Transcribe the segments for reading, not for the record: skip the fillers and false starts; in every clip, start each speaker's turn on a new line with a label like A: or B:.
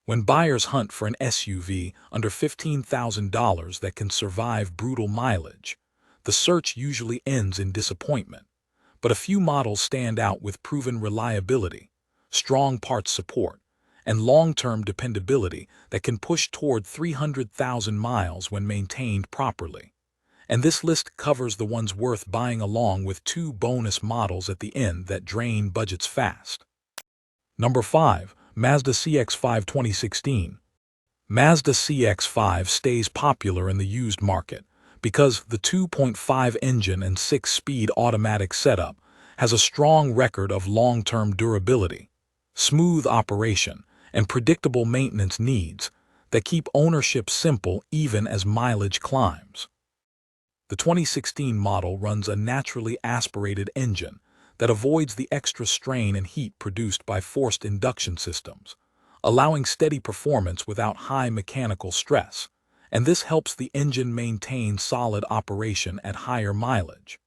A: When buyers hunt for an SUV under $15,000 that can survive brutal mileage, the search usually ends in disappointment. But a few models stand out with proven reliability, strong parts support, and long-term dependability that can push toward 300,000 miles when maintained properly. And this list covers the ones worth buying along with two bonus models at the end that drain budgets fast. Number 5. Mazda CX-5 2016. Mazda CX-5 stays popular in the used market because the 2.5 engine and 6-speed automatic setup has a strong record of long-term durability, smooth operation, and predictable maintenance needs that keep ownership simple even as mileage climbs. The 2016 model runs a naturally aspirated engine that avoids the extra strain and heat produced by forced induction systems, allowing steady performance without high mechanical stress, and this helps the engine maintain solid operation at higher mileage.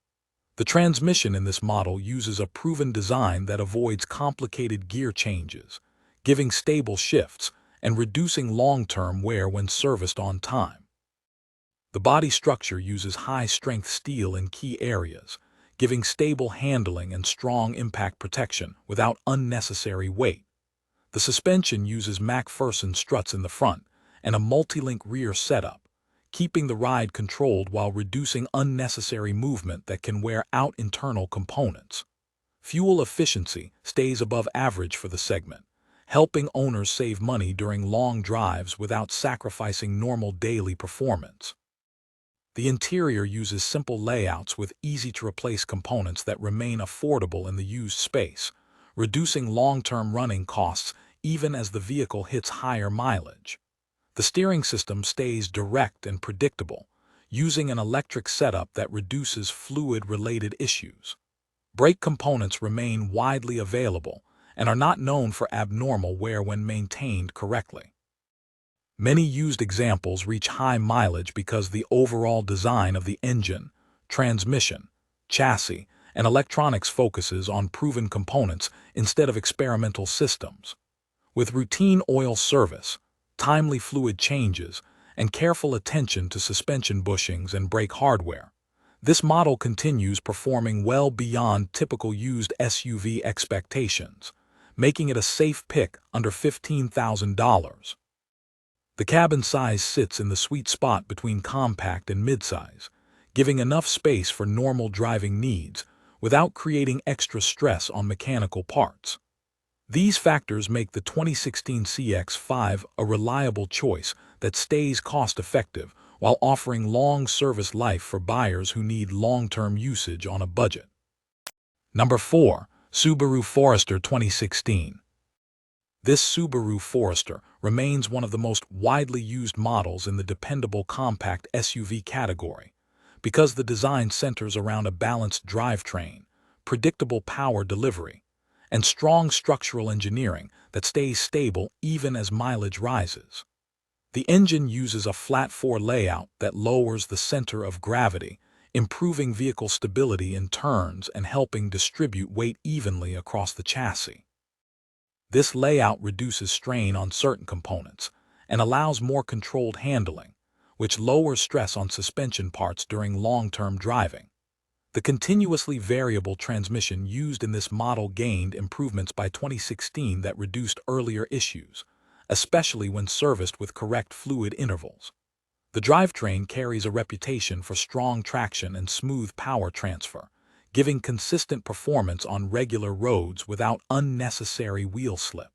A: The transmission in this model uses a proven design that avoids complicated gear changes, giving stable shifts and reducing long-term wear when serviced on time. The body structure uses high-strength steel in key areas, giving stable handling and strong impact protection without unnecessary weight. The suspension uses MacPherson struts in the front and a multi-link rear setup, keeping the ride controlled while reducing unnecessary movement that can wear out internal components. Fuel efficiency stays above average for the segment, helping owners save money during long drives without sacrificing normal daily performance. The interior uses simple layouts with easy-to-replace components that remain affordable in the used space, reducing long-term running costs even as the vehicle hits higher mileage. The steering system stays direct and predictable, using an electric setup that reduces fluid-related issues. Brake components remain widely available and are not known for abnormal wear when maintained correctly. Many used examples reach high mileage because the overall design of the engine, transmission, chassis, and electronics focuses on proven components instead of experimental systems. With routine oil service, timely fluid changes, and careful attention to suspension bushings and brake hardware, this model continues performing well beyond typical used SUV expectations, making it a safe pick under $15,000. The cabin size sits in the sweet spot between compact and midsize, giving enough space for normal driving needs without creating extra stress on mechanical parts. These factors make the 2016 CX-5 a reliable choice that stays cost-effective while offering long service life for buyers who need long-term usage on a budget. Number 4. Subaru Forester 2016. This Subaru Forester remains one of the most widely used models in the dependable compact SUV category because the design centers around a balanced drivetrain, predictable power delivery, and strong structural engineering that stays stable even as mileage rises. The engine uses a flat-4 layout that lowers the center of gravity, improving vehicle stability in turns and helping distribute weight evenly across the chassis. This layout reduces strain on certain components and allows more controlled handling, which lowers stress on suspension parts during long-term driving. The continuously variable transmission used in this model gained improvements by 2016 that reduced earlier issues, especially when serviced with correct fluid intervals. The drivetrain carries a reputation for strong traction and smooth power transfer, giving consistent performance on regular roads without unnecessary wheel slip.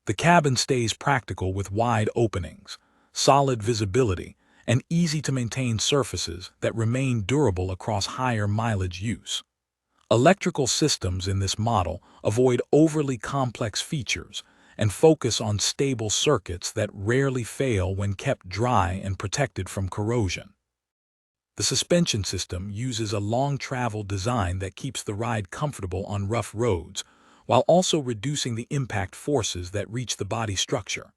A: The cabin stays practical with wide openings, solid visibility, and easy-to-maintain surfaces that remain durable across higher mileage use. Electrical systems in this model avoid overly complex features and focus on stable circuits that rarely fail when kept dry and protected from corrosion. The suspension system uses a long-travel design that keeps the ride comfortable on rough roads, while also reducing the impact forces that reach the body structure,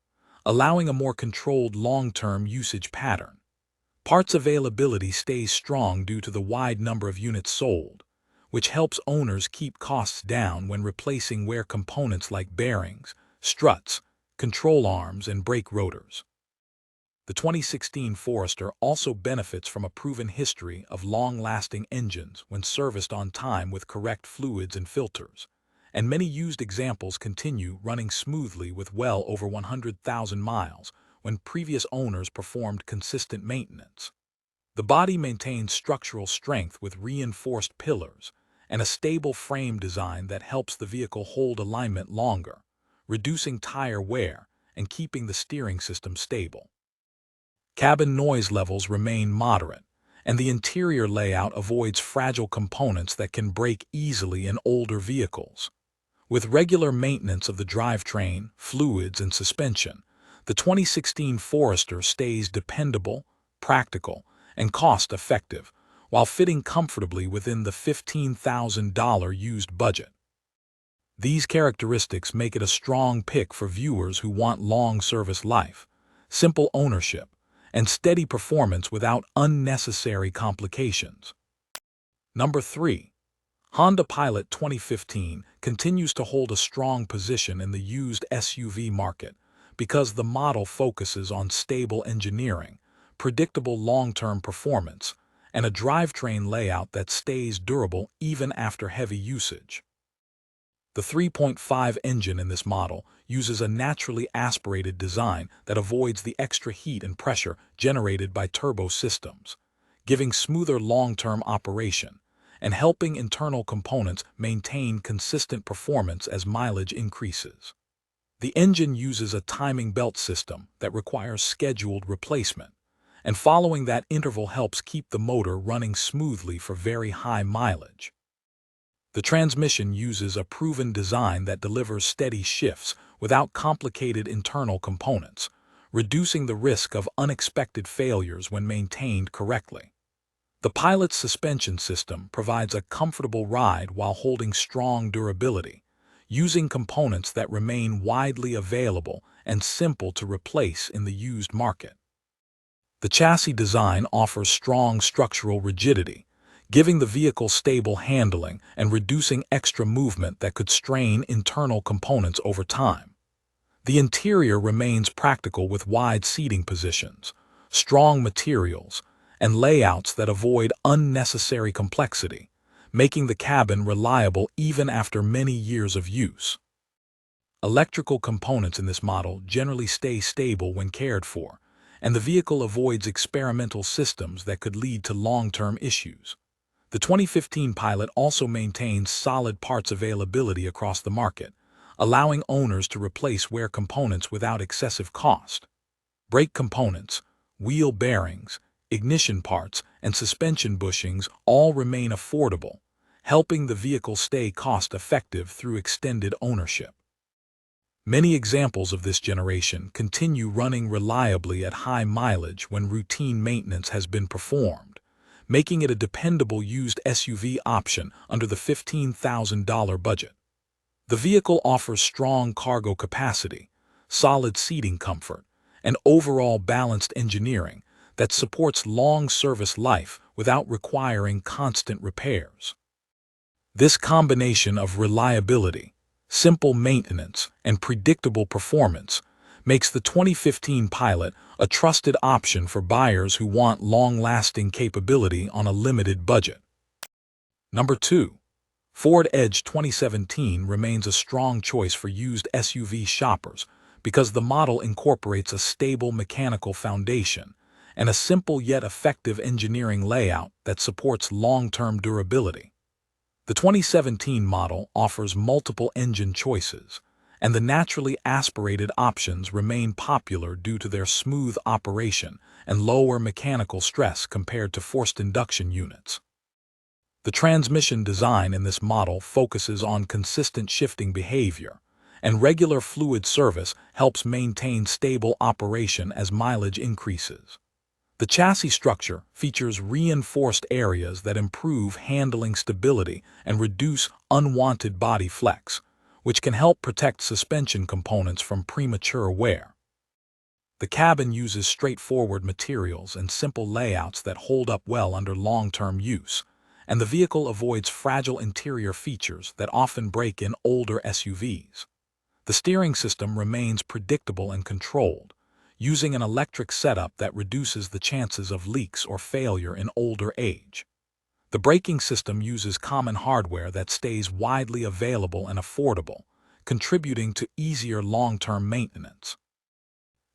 A: allowing a more controlled long-term usage pattern. Parts availability stays strong due to the wide number of units sold, which helps owners keep costs down when replacing wear components like bearings, struts, control arms, and brake rotors. The 2016 Forester also benefits from a proven history of long-lasting engines when serviced on time with correct fluids and filters, and many used examples continue running smoothly with well over 100,000 miles when previous owners performed consistent maintenance. The body maintains structural strength with reinforced pillars and a stable frame design that helps the vehicle hold alignment longer, reducing tire wear and keeping the steering system stable. Cabin noise levels remain moderate, and the interior layout avoids fragile components that can break easily in older vehicles. With regular maintenance of the drivetrain, fluids, and suspension, the 2016 Forester stays dependable, practical, and cost-effective, while fitting comfortably within the $15,000 used budget. These characteristics make it a strong pick for viewers who want long service life, simple ownership, and steady performance without unnecessary complications. Number 3. Honda Pilot 2015 continues to hold a strong position in the used SUV market because the model focuses on stable engineering, predictable long-term performance, and a drivetrain layout that stays durable even after heavy usage. The 3.5 engine in this model uses a naturally aspirated design that avoids the extra heat and pressure generated by turbo systems, giving smoother long-term operation and helping internal components maintain consistent performance as mileage increases. The engine uses a timing belt system that requires scheduled replacement, and following that interval helps keep the motor running smoothly for very high mileage. The transmission uses a proven design that delivers steady shifts without complicated internal components, reducing the risk of unexpected failures when maintained correctly. The Pilot's suspension system provides a comfortable ride while holding strong durability, using components that remain widely available and simple to replace in the used market. The chassis design offers strong structural rigidity, giving the vehicle stable handling and reducing extra movement that could strain internal components over time. The interior remains practical with wide seating positions, strong materials, and layouts that avoid unnecessary complexity, making the cabin reliable even after many years of use. Electrical components in this model generally stay stable when cared for, and the vehicle avoids experimental systems that could lead to long-term issues. The 2015 Pilot also maintains solid parts availability across the market, allowing owners to replace wear components without excessive cost. Brake components, wheel bearings, ignition parts, and suspension bushings all remain affordable, helping the vehicle stay cost-effective through extended ownership. Many examples of this generation continue running reliably at high mileage when routine maintenance has been performed, making it a dependable used SUV option under the $15,000 budget. The vehicle offers strong cargo capacity, solid seating comfort, and overall balanced engineering that supports long service life without requiring constant repairs. This combination of reliability, simple maintenance, and predictable performance makes the 2015 Pilot a trusted option for buyers who want long-lasting capability on a limited budget. Number 2. Ford Edge 2017 remains a strong choice for used SUV shoppers because the model incorporates a stable mechanical foundation and a simple yet effective engineering layout that supports long-term durability. The 2017 model offers multiple engine choices, and the naturally aspirated options remain popular due to their smooth operation and lower mechanical stress compared to forced induction units. The transmission design in this model focuses on consistent shifting behavior, and regular fluid service helps maintain stable operation as mileage increases. The chassis structure features reinforced areas that improve handling stability and reduce unwanted body flex, which can help protect suspension components from premature wear. The cabin uses straightforward materials and simple layouts that hold up well under long-term use, and the vehicle avoids fragile interior features that often break in older SUVs. The steering system remains predictable and controlled, using an electric setup that reduces the chances of leaks or failure in older age. The braking system uses common hardware that stays widely available and affordable, contributing to easier long-term maintenance.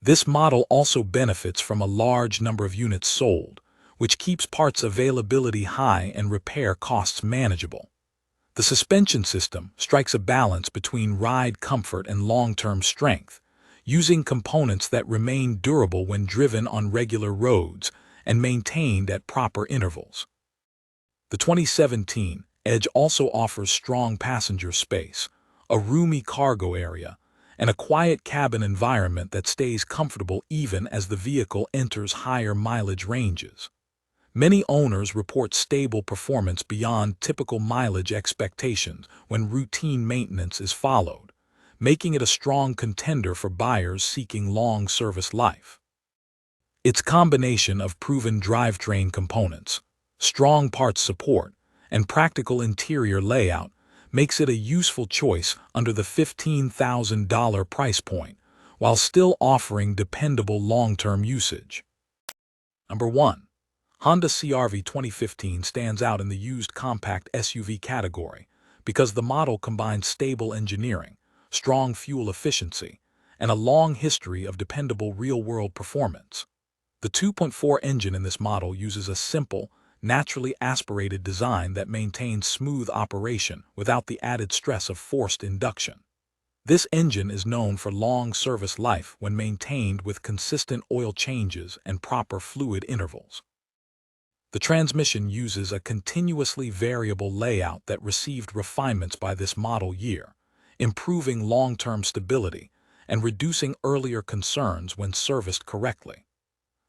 A: This model also benefits from a large number of units sold, which keeps parts availability high and repair costs manageable. The suspension system strikes a balance between ride comfort and long-term strength, using components that remain durable when driven on regular roads and maintained at proper intervals. The 2017 Edge also offers strong passenger space, a roomy cargo area, and a quiet cabin environment that stays comfortable even as the vehicle enters higher mileage ranges. Many owners report stable performance beyond typical mileage expectations when routine maintenance is followed, making it a strong contender for buyers seeking long service life. Its combination of proven drivetrain components, strong parts support, and practical interior layout makes it a useful choice under the $15,000 price point, while still offering dependable long-term usage. Number 1. Honda CR-V 2015 stands out in the used compact SUV category because the model combines stable engineering, strong fuel efficiency, and a long history of dependable real-world performance. The 2.4 engine in this model uses a simple, naturally aspirated design that maintains smooth operation without the added stress of forced induction. This engine is known for long service life when maintained with consistent oil changes and proper fluid intervals. The transmission uses a continuously variable layout that received refinements by this model year, improving long-term stability and reducing earlier concerns when serviced correctly.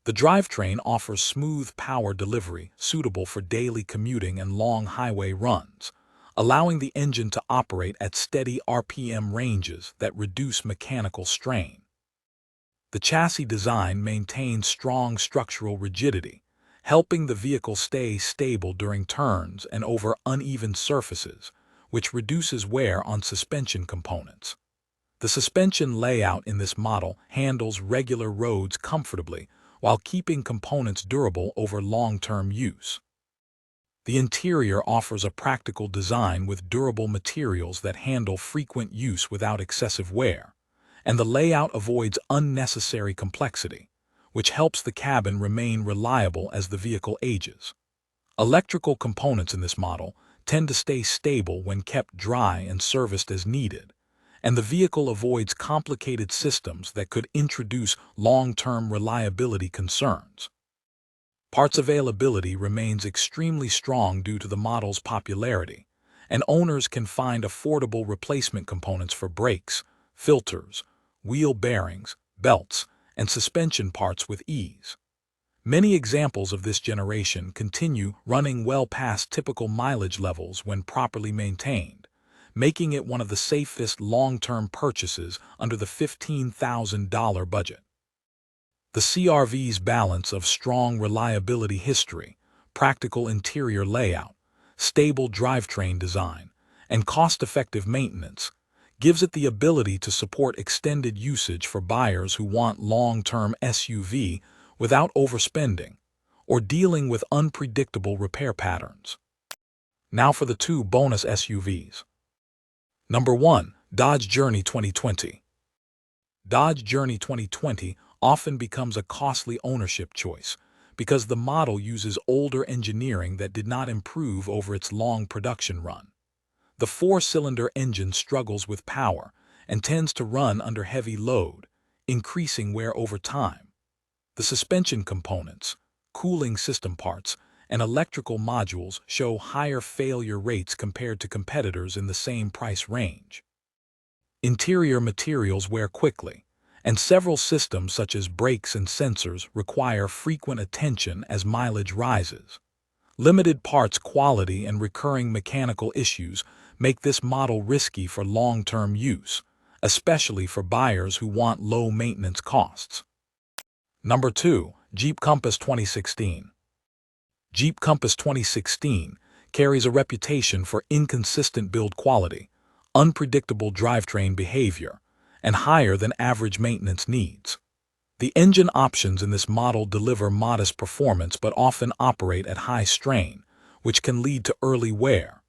A: The drivetrain offers smooth power delivery suitable for daily commuting and long highway runs, allowing the engine to operate at steady RPM ranges that reduce mechanical strain. The chassis design maintains strong structural rigidity, helping the vehicle stay stable during turns and over uneven surfaces, which reduces wear on suspension components. The suspension layout in this model handles regular roads comfortably while keeping components durable over long-term use. The interior offers a practical design with durable materials that handle frequent use without excessive wear, and the layout avoids unnecessary complexity, which helps the cabin remain reliable as the vehicle ages. Electrical components in this model tend to stay stable when kept dry and serviced as needed, and the vehicle avoids complicated systems that could introduce long-term reliability concerns. Parts availability remains extremely strong due to the model's popularity, and owners can find affordable replacement components for brakes, filters, wheel bearings, belts, and suspension parts with ease. Many examples of this generation continue running well past typical mileage levels when properly maintained, making it one of the safest long-term purchases under the $15,000 budget. The CR-V's balance of strong reliability history, practical interior layout, stable drivetrain design, and cost-effective maintenance gives it the ability to support extended usage for buyers who want long-term SUV without overspending or dealing with unpredictable repair patterns. Now for the two bonus SUVs. Number 1. Dodge Journey 2020. Dodge Journey 2020 often becomes a costly ownership choice because the model uses older engineering that did not improve over its long production run. The four-cylinder engine struggles with power and tends to run under heavy load, increasing wear over time. The suspension components, cooling system parts, and electrical modules show higher failure rates compared to competitors in the same price range. Interior materials wear quickly, and several systems such as brakes and sensors require frequent attention as mileage rises. Limited parts quality and recurring mechanical issues make this model risky for long-term use, especially for buyers who want low maintenance costs. Number 2. Jeep Compass 2016. Jeep Compass 2016 carries a reputation for inconsistent build quality, unpredictable drivetrain behavior, and higher than average maintenance needs. The engine options in this model deliver modest performance but often operate at high strain, which can lead to early wear.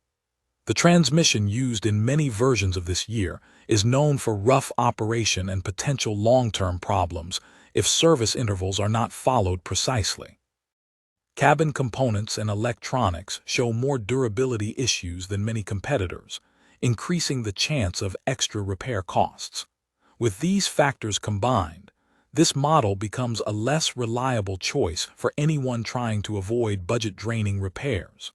A: The transmission used in many versions of this year is known for rough operation and potential long-term problems if service intervals are not followed precisely. Cabin components and electronics show more durability issues than many competitors, increasing the chance of extra repair costs. With these factors combined, this model becomes a less reliable choice for anyone trying to avoid budget-draining repairs.